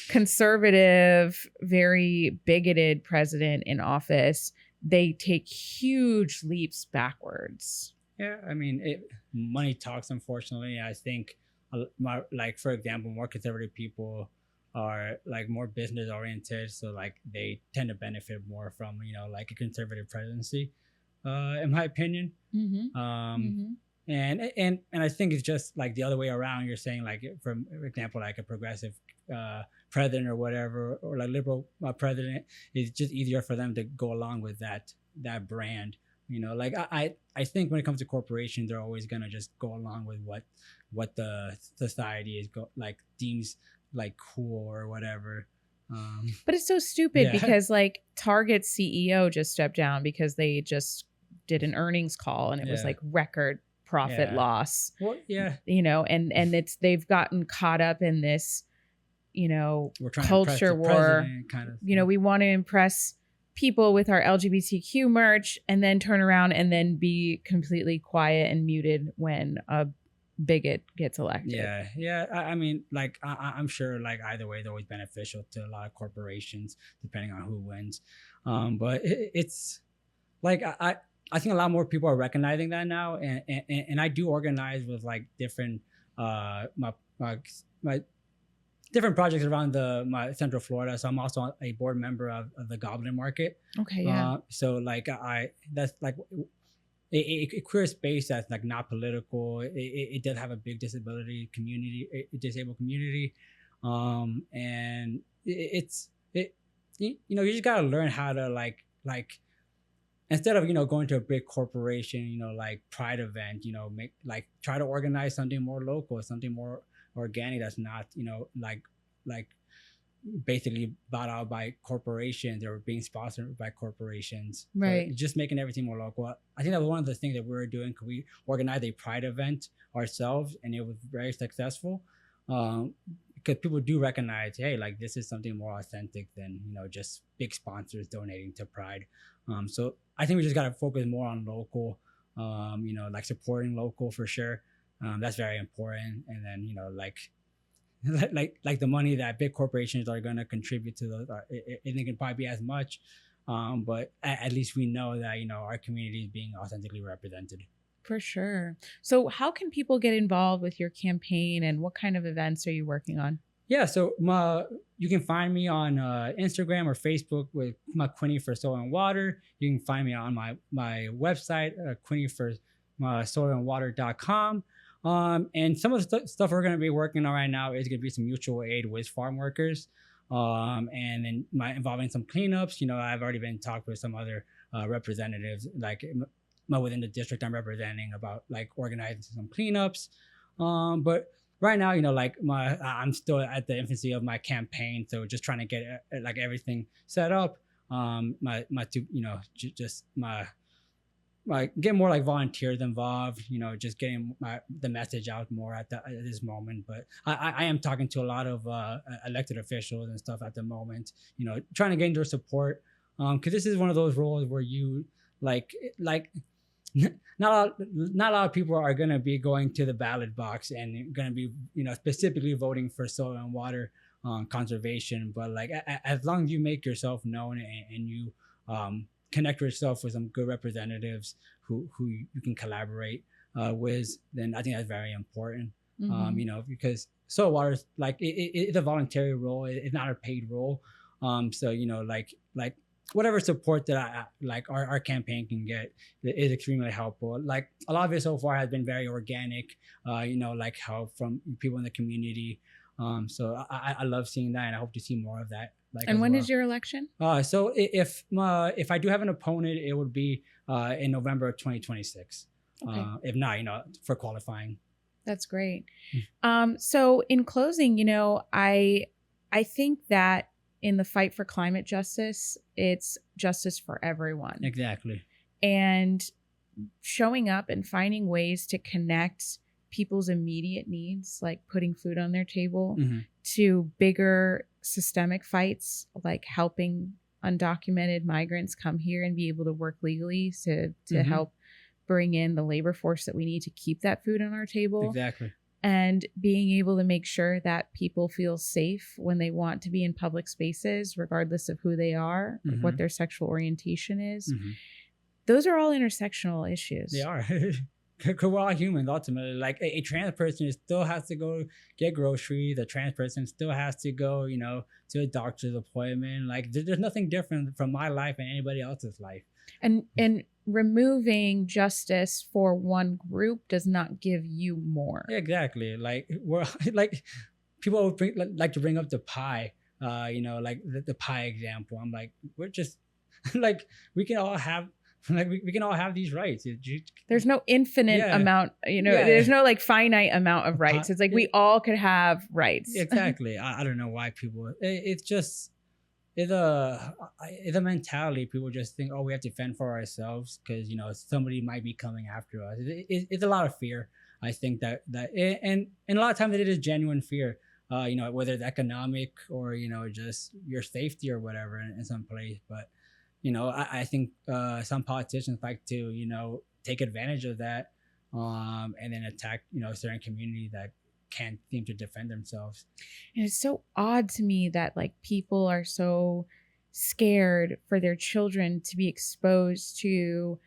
conservative, very bigoted president in office, they take huge leaps backwards. Yeah, I mean, money talks, unfortunately. I think, like, for example, more conservative people are like more business oriented, so like they tend to benefit more from like a conservative presidency, in my opinion. Mm-hmm. And I think it's just like the other way around. You're saying like, for example, like a progressive president or whatever, or like liberal president, it's just easier for them to go along with that brand. Like I think when it comes to corporations, they're always gonna just go along with what the society is like deems like cool or whatever. But it's so stupid Yeah. because like Target's CEO just stepped down because they just did an earnings call and it was Yeah. like record profit Yeah. loss, Well, yeah, and they've gotten caught up in this, we're trying to culture impress the war. president, kind of. We want to impress people with our LGBTQ merch and then turn around and then be completely quiet and muted when a bigot gets elected. Yeah. I mean, like I'm sure, like either way, they're always beneficial to a lot of corporations, depending on who wins. But it's like I think a lot more people are recognizing that now, and I do organize with like different my different projects around my Central Florida. So I'm also a board member of the Goblin Market. Okay, yeah. So like that's like a queer space that's like not political. It does have a big disabled community, and you just gotta learn how to like instead of going to a big corporation, like Pride event, make like try to organize something more local, something more organic that's not like basically bought out by corporations or being sponsored by corporations. Right. So just making everything more local. I think that was one of the things that we were doing. We organized a Pride event ourselves, and it was very successful. Because people do recognize, hey, like this is something more authentic than just big sponsors donating to Pride. So I think we just got to focus more on local, like supporting local for sure. That's very important. And then like the money that big corporations are going to contribute to those, it can probably be as much, but at least we know that our community is being authentically represented. For sure. So how can people get involved with your campaign, and what kind of events are you working on? Yeah, so you can find me on Instagram or Facebook with Quinnie for Soil and Water. You can find me on my website, Quinnie for soilandwater.com. And some of the stuff we're going to be working on right now is going to be some mutual aid with farm workers, and then involving some cleanups. I've already been talking with some other representatives, like within the district I'm representing, about like organizing some cleanups. But right now, I'm still at the infancy of my campaign, so just trying to get like everything set up. Get more like volunteers involved, just getting the message out more at this moment. But I am talking to a lot of elected officials and stuff at the moment, trying to gain their support. Because this is one of those roles where you not a lot of people are going to be going to the ballot box and going to be specifically voting for soil and water conservation. But like as long as you make yourself known and you connect yourself with some good representatives who you can collaborate with, then I think that's very important. Because soil water is like it's a voluntary role. It's not a paid role. So like whatever support that our campaign can get is extremely helpful. Like a lot of it so far has been very organic, like help from people in the community. So I love seeing that, and I hope to see more of that. And when is your election? So if I do have an opponent, it would be in November of 2026. Okay. If not, for qualifying. That's great. So in closing, I think that in the fight for climate justice, it's justice for everyone. Exactly. And showing up and finding ways to connect people's immediate needs, like putting food on their table, to bigger systemic fights, like helping undocumented migrants come here and be able to work legally to help bring in the labor force that we need to keep that food on our table. Exactly. And being able to make sure that people feel safe when they want to be in public spaces, regardless of who they are, what their sexual orientation is. Those are all intersectional issues. They are. Because we're all humans, ultimately. Like a trans person still has to go get groceries. A trans person still has to go, to a doctor's appointment. Like there's nothing different from my life and anybody else's life. And removing justice for one group does not give you more. Exactly. Like we're like people like to bring up the pie. Like the pie example. I'm like, we're just like we can all have we can all have these rights. There's no infinite Yeah. amount, Yeah. there's no like finite amount of rights. It's like we all could have rights. Exactly. I don't know why people. It's just it's a mentality. People just think, oh, we have to fend for ourselves because somebody might be coming after us. It's a lot of fear. I think and a lot of times it is genuine fear. Whether it's economic or just your safety or whatever in some place. But I think some politicians like to take advantage of that, and then attack a certain community that can't seem to defend themselves. And it's so odd to me that like people are so scared for their children to be exposed to,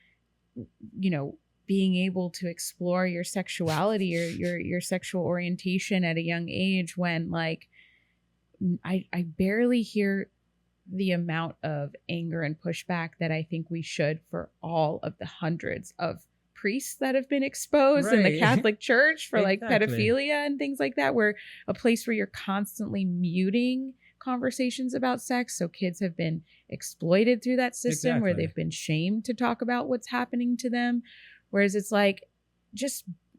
being able to explore your sexuality or your sexual orientation at a young age when like I barely hear the amount of anger and pushback that I think we should for all of the hundreds of priests that have been exposed in the Catholic Church for like pedophilia and things like that. We're a place where you're constantly muting conversations about sex. So kids have been exploited through that system where they've been shamed to talk about what's happening to them. Whereas it's like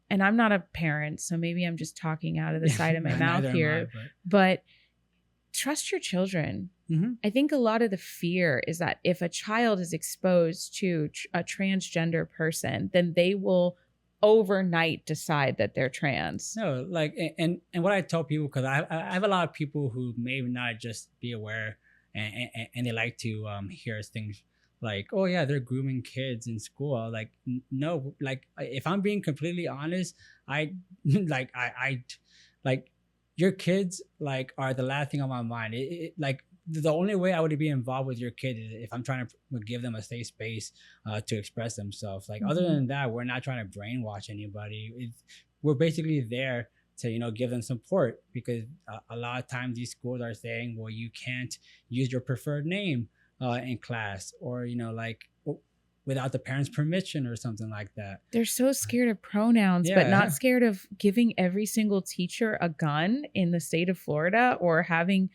and I'm not a parent, so maybe I'm just talking out of the side of my mouth here, but trust your children. Mm-hmm. I think a lot of the fear is that if a child is exposed to a transgender person, then they will overnight decide that they're trans. No, like, and what I tell people, because I have a lot of people who may not just be aware and they like to hear things like, oh yeah, they're grooming kids in school. Like, no, like if I'm being completely honest, I your kids like are the last thing on my mind. Like the only way I would be involved with your kid is if I'm trying to give them a safe space to express themselves. Like other than that, we're not trying to brainwash anybody. We're basically there to give them support, because a lot of times these schools are saying, well, you can't use your preferred name in class, or without the parents' permission or something like that. They're so scared of pronouns, but not scared of giving every single teacher a gun in the state of Florida or having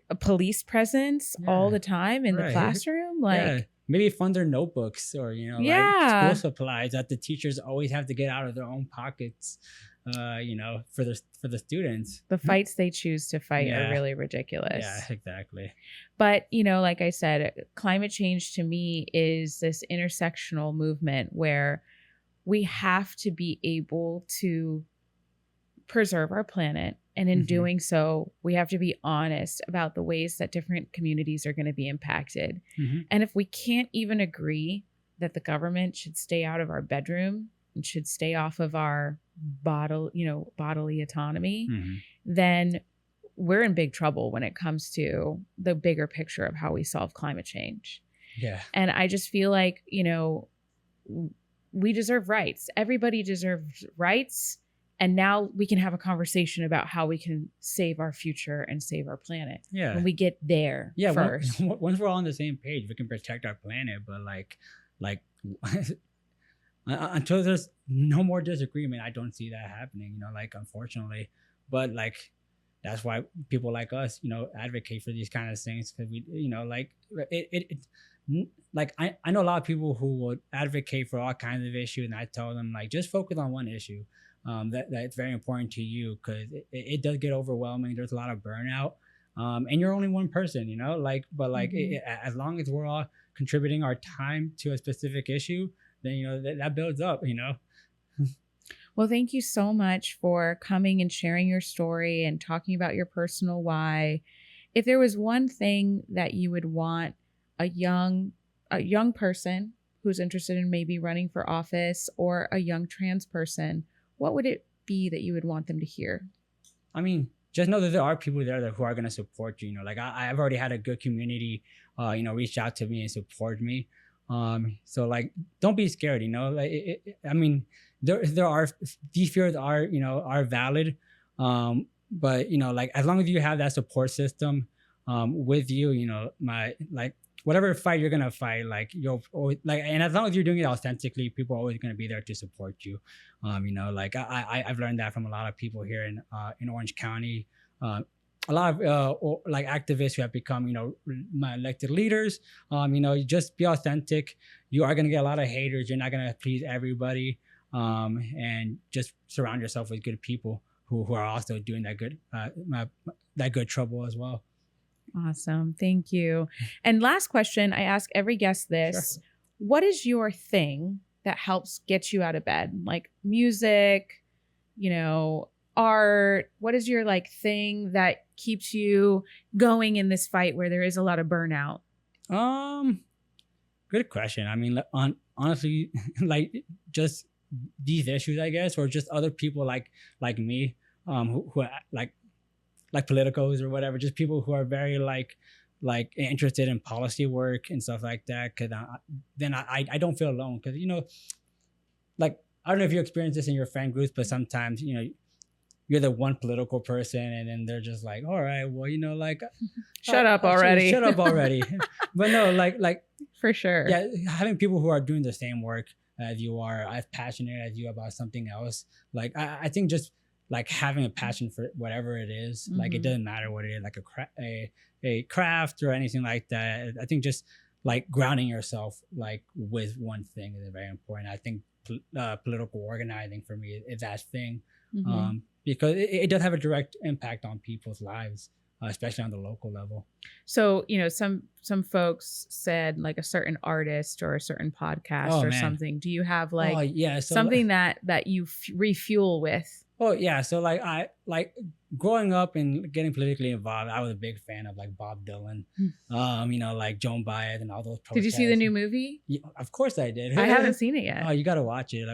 a police presence all the time in the classroom. Like maybe fund their notebooks or like school supplies that the teachers always have to get out of their own pockets, for the students. The fights they choose to fight are really ridiculous. Yeah, exactly. But like I said, climate change to me is this intersectional movement where we have to be able to preserve our planet. And in doing so, we have to be honest about the ways that different communities are going to be impacted. And if we can't even agree that the government should stay out of our bedroom and should stay off of our bodily autonomy, then we're in big trouble when it comes to the bigger picture of how we solve climate change. Yeah. And I just feel like, we deserve rights. Everybody deserves rights. And now we can have a conversation about how we can save our future and save our planet. Yeah. When we get there first. Once we're all on the same page, we can protect our planet. But like until there's no more disagreement, I don't see that happening, unfortunately. But that's why people like us, advocate for these kind of things, because we, I know a lot of people who would advocate for all kinds of issues, and I tell them just focus on one issue. That's very important to you, because it does get overwhelming. There's a lot of burnout, and you're only one person, as long as we're all contributing our time to a specific issue, then that builds up. Well, thank you so much for coming and sharing your story and talking about your personal why. If there was one thing that you would want a young person who's interested in maybe running for office, or a young trans person, what would it be that you would want them to hear? I mean, just know that there are people there who are going to support you. I've already had a good community, reach out to me and support me. So don't be scared. There are, these fears are valid. But as long as you have that support system with you, whatever fight you're gonna fight, like you'll always, like, and as long as you're doing it authentically, people are always gonna be there to support you. Like I've learned that from a lot of people here in Orange County. A lot of like activists who have become, my elected leaders. You just be authentic. You are gonna get a lot of haters. You're not gonna please everybody. And just surround yourself with good people who are also doing that good trouble as well. Awesome. Thank you. And last question, I ask every guest this. Sure. What is your thing that helps get you out of bed? Like music, art. What is your thing that keeps you going in this fight where there is a lot of burnout? Good question. I mean, honestly, like just these issues, I guess, or just other people like me, who like politicos or whatever, just people who are very like interested in policy work and stuff like that. Cause then I don't feel alone. Cause like, I don't know if you experience this in your friend groups, but sometimes, you're the one political person and then they're just like, all right, well, shut up already. Shut up already. But no, like for sure. Yeah. Having people who are doing the same work as you are, as passionate as you about something else. Like, I think just like having a passion for whatever it is, like it doesn't matter what it is, like a craft or anything like that. I think just like grounding yourself like with one thing is very important. I think political organizing for me is that thing, because it does have a direct impact on people's lives, especially on the local level. So, some folks said like a certain artist or a certain podcast or something. Do you have something that you refuel with? Oh yeah. So I growing up and getting politically involved, I was a big fan of like Bob Dylan, like Joan Baez and all those protests. Did you see the new movie? Yeah, of course I did. I haven't seen it yet. Oh, you got to watch it.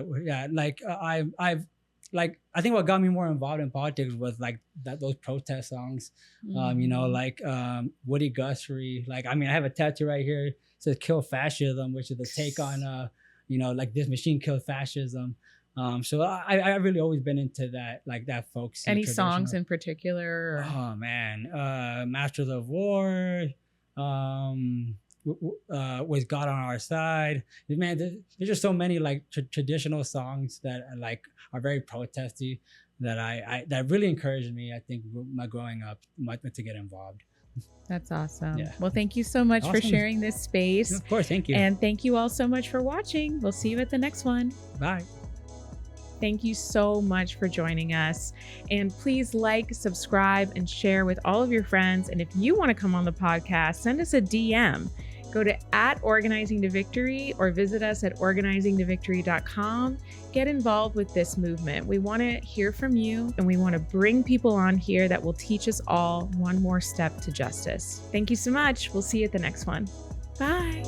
I think what got me more involved in politics was like those protest songs, Woody Guthrie. Like, I mean, I have a tattoo right here. It says "Kill Fascism," which is a take on, like this machine killed fascism. So I really always been into that, like that folk scene. Any songs in particular? Or? Oh man, Masters of War, with God on Our Side. Man, there's just so many like traditional songs that are very protesty that really encouraged me. I think my growing up to get involved. That's awesome. Yeah. Well, thank you so much for sharing this space. Of course, thank you. And thank you all so much for watching. We'll see you at the next one. Bye. Thank you so much for joining us. And please like, subscribe, and share with all of your friends. And if you want to come on the podcast, send us a DM. Go to @OrganizingToVictory or visit us at organizingtovictory.com. Get involved with this movement. We want to hear from you, and we want to bring people on here that will teach us all one more step to justice. Thank you so much. We'll see you at the next one. Bye.